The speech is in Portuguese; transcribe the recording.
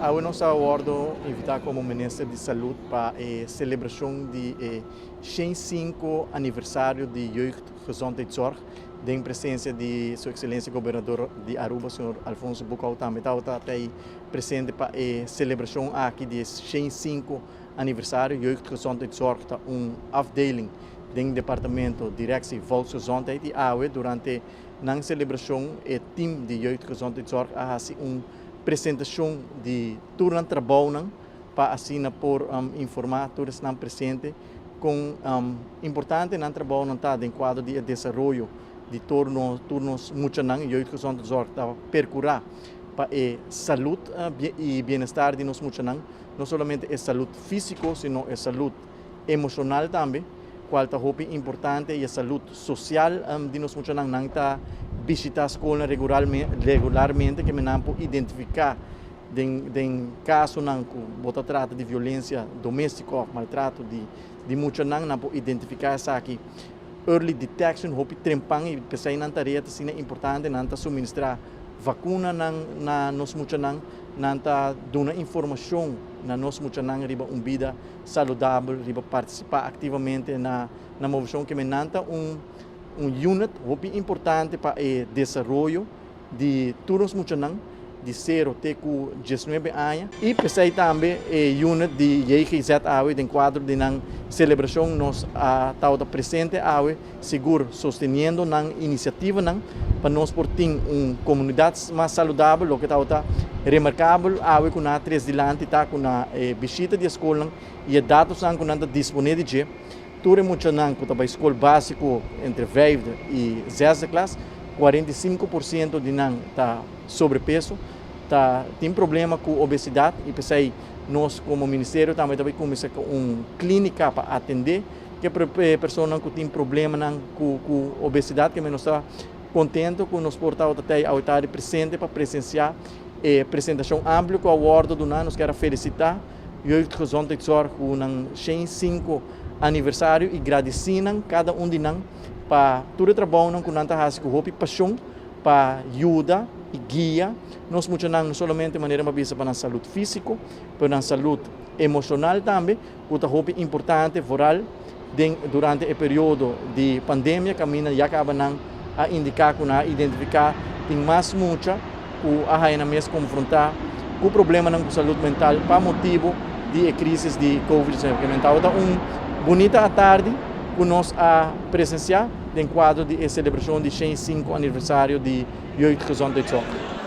Hoje nós aguardo invitar como Ministro de Saúde para a celebração do 105 aniversário de Jeugd Gezondheidszorg, em presença de Sua Excelência Governador de Aruba, Sr. Alfonso Bucau, também está presente para a celebração aqui do 105 aniversário. Jeugd Gezondheidszorg está afdeling do Departamento de Direção Volksgezondheid e durante a celebração o time de Jeugd Gezondheidszorg faz apresentação de turno de trabalho para assim por informar todos que estão presentes com importante no trabalho está em quadro de desenvolvimento de turnos muitos e Jeugd Gezondheidszorg está percorrer para a saúde e bem-estar de nós muitos não somente a saúde física, sino a saúde emocional também, qual é importante e a saúde social de nós muitos não está visitar a escola regularmente que me não pode identificar em caso não que trata de violência doméstica ou maltrato de muitos não pode identificar essa aqui early detection hope trempang e pensei na tarefa assim é importante não suministrar vacuna na nós muitos não dando informação na nós muitos não riba vida saudável riba participar ativamente na moção que me não unit muito importante para o desenvolvimento de todos os de 0 até 19 anos e pensei também a unit de JGZ em quadro de celebração nós estamos presente seguro sustentando na iniciativa para nós por ter uma comunidade mais saudável o que está remarcável com a 3 dilante está com a visita de escola e os dados que estão disponíveis tudo muito não que está escola básico entre 5 e 10 classe 45% de não está sobrepeso tem problema com obesidade e pensei nós como ministério também começar com uma clínica para atender que pessoas que tem problema com obesidade que nós está contente com nós portar até a autoridade presente para presenciar a apresentação ampla com a award do nós quero felicitar Jeugd Gezondheidszorg com o 105 aniversário e agradecer cada de nós para todo o trabalho que nós fazemos com paixão para ajuda e guia nós muitos não somente de maneira para a saúde física, para a saúde emocional também, que é importante foral durante o período de pandemia que a já acaba a indicar a identificar tem mais muita que a mesmo confrontar com o problema com saúde mental para motivo de crise de Covid-19. Então, bonita tarde que nós a presenciar em quadro de celebração de 105 aniversário de Jeugd Gezondheidszorg.